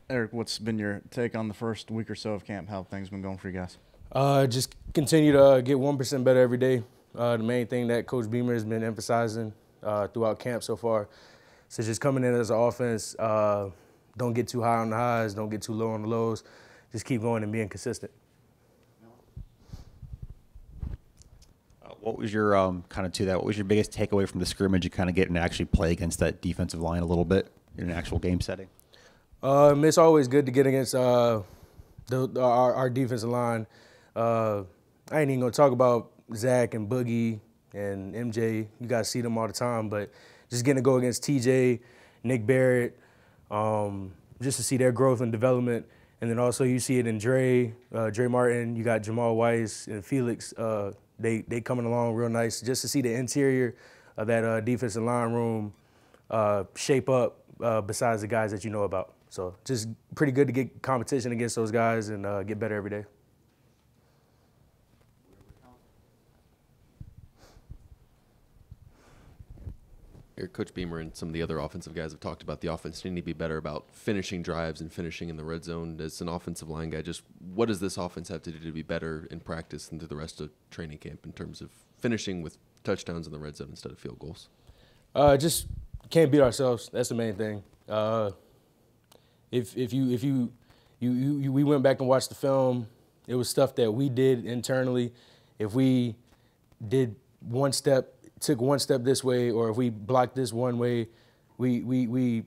Eric, what's been your take on the first week or so of camp? How have things been going for you guys? Just continue to get 1% better every day. The main thing that Coach Beamer has been emphasizing throughout camp so far. So just coming in as an offense, don't get too high on the highs, don't get too low on the lows. Just keep going and being consistent. What was your kind of to that? What was your biggest takeaway from the scrimmage? You kind of getting to actually play against that defensive line a little bit in an actual game setting. It's always good to get against our defensive line. I ain't even gonna talk about Zach and Boogie and MJ. You guys see them all the time, but just getting to go against TJ, Nick Barrett, just to see their growth and development. And then also you see it in Dre Martin. You got Jamal Weiss and Felix. They coming along real nice. Just to see the interior of that defensive line room shape up besides the guys that you know about. So just pretty good to get competition against those guys and get better every day. Coach Beamer and some of the other offensive guys have talked about the offense needing to be better about finishing drives and finishing in the red zone. As an offensive line guy, just what does this offense have to do to be better in practice and through the rest of training camp in terms of finishing with touchdowns in the red zone instead of field goals? Just can't beat ourselves. That's the main thing. We went back and watched the film, it was stuff that we did internally. If we did took one step this way, or if we blocked this one way, we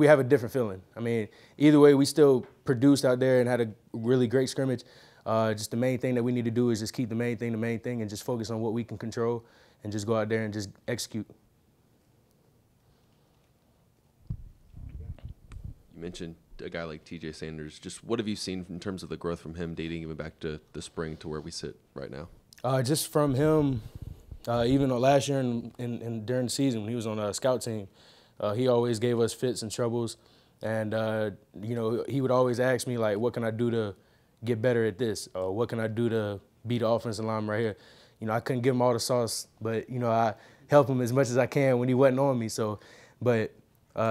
have a different feeling. I mean, either way, we still produced out there and had a really great scrimmage. Just the main thing that we need to do is just keep the main thing, and just focus on what we can control, and just go out there and just execute. You mentioned a guy like TJ Sanders. Just what have you seen in terms of the growth from him dating even back to the spring to where we sit right now? Just from him, even last year and during the season when he was on a scout team, he always gave us fits and troubles. And, he would always ask me, like, what can I do to get better at this? Or what can I do to be the offensive lineman right here? I couldn't give him all the sauce, but, I help him as much as I can when he wasn't on me. So, but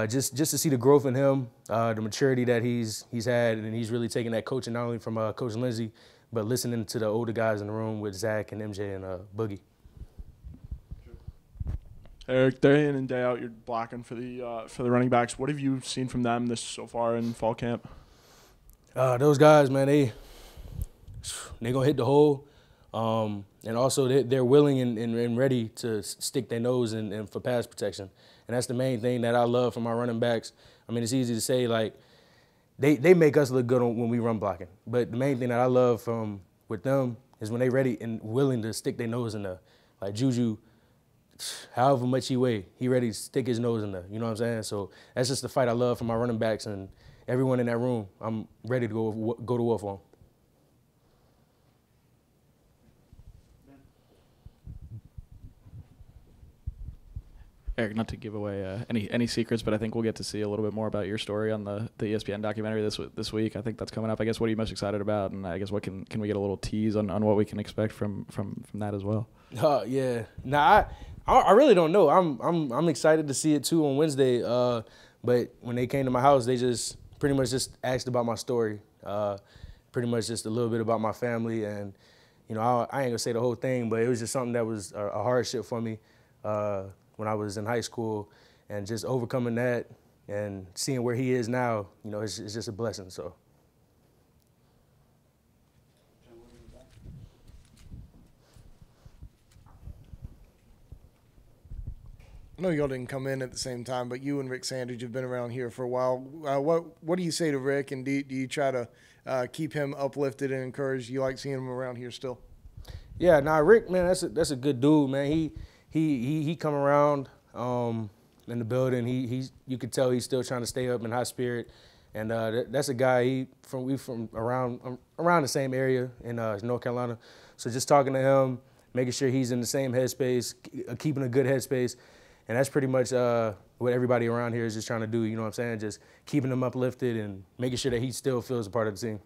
just to see the growth in him, the maturity that he's had, and he's really taking that coaching not only from Coach Lindsey, but listening to the older guys in the room with Zach and MJ and Boogie. Eric, day in and day out, you're blocking for the running backs. What have you seen from them so far in fall camp? Those guys, man, they gonna hit the hole, and also they're willing and ready to stick their nose in for pass protection, and that's the main thing that I love from our running backs. I mean, it's easy to say, like, they make us look good when we run blocking, but the main thing that I love with them is when they ready and willing to stick their nose in there. Like Juju, however much he weigh, he ready to stick his nose in there. You know what I'm saying? So that's just the fight I love from my running backs, and everyone in that room, I'm ready to go to war for them. Eric, not to give away any secrets, but I think we'll get to see a little bit more about your story on the ESPN documentary this week. I think that's coming up. I guess, what are you most excited about? And I guess what can we get a little tease on what we can expect from that as well? Yeah. Nah, I really don't know. I'm excited to see it too on Wednesday. But when they came to my house, they just pretty much just asked about my story. Pretty much just a little bit about my family, and I ain't gonna say the whole thing, but it was just something that was a hardship for me when I was in high school, and just overcoming that and seeing where he is now, it's just a blessing. So. I know y'all didn't come in at the same time, but you and Rick Sandridge have been around here for a while. What do you say to Rick, and do you try to keep him uplifted and encouraged? You like seeing him around here still? Yeah, Rick, man, that's a good dude, man. He come around in the building. You could tell he's still trying to stay up in high spirit, and that's a guy. We from around the same area in North Carolina. So just talking to him, making sure he's in the same headspace, keeping a good headspace. And that's pretty much what everybody around here is just trying to do, you know what I'm saying? Just keeping him uplifted and making sure that he still feels a part of the team.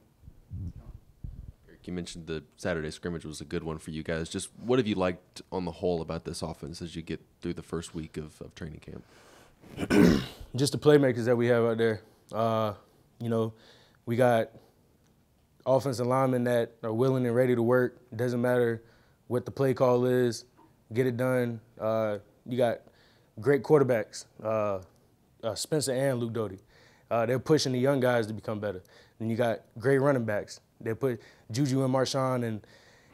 Eric, you mentioned the Saturday scrimmage was a good one for you guys. Just what have you liked on the whole about this offense as you get through the first week of training camp? Just the playmakers that we have out there. You know, we got offensive linemen that are willing and ready to work. It doesn't matter what the play call is, get it done. You got great quarterbacks, Spencer and Luke Doty. They're pushing the young guys to become better. And you got great running backs. They put Juju and Marshawn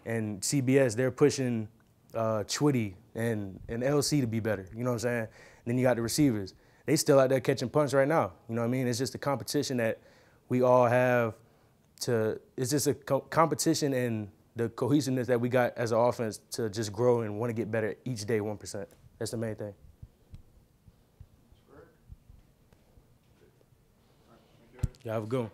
and CBS. They're pushing Chwitty and LC to be better. You know what I'm saying? And then you got the receivers. They still out there catching punts right now. You know what I mean? It's just a competition that we all have it's just a competition and the cohesiveness that we got as an offense to just grow and want to get better each day 1%. That's the main thing. Y'all have a good one.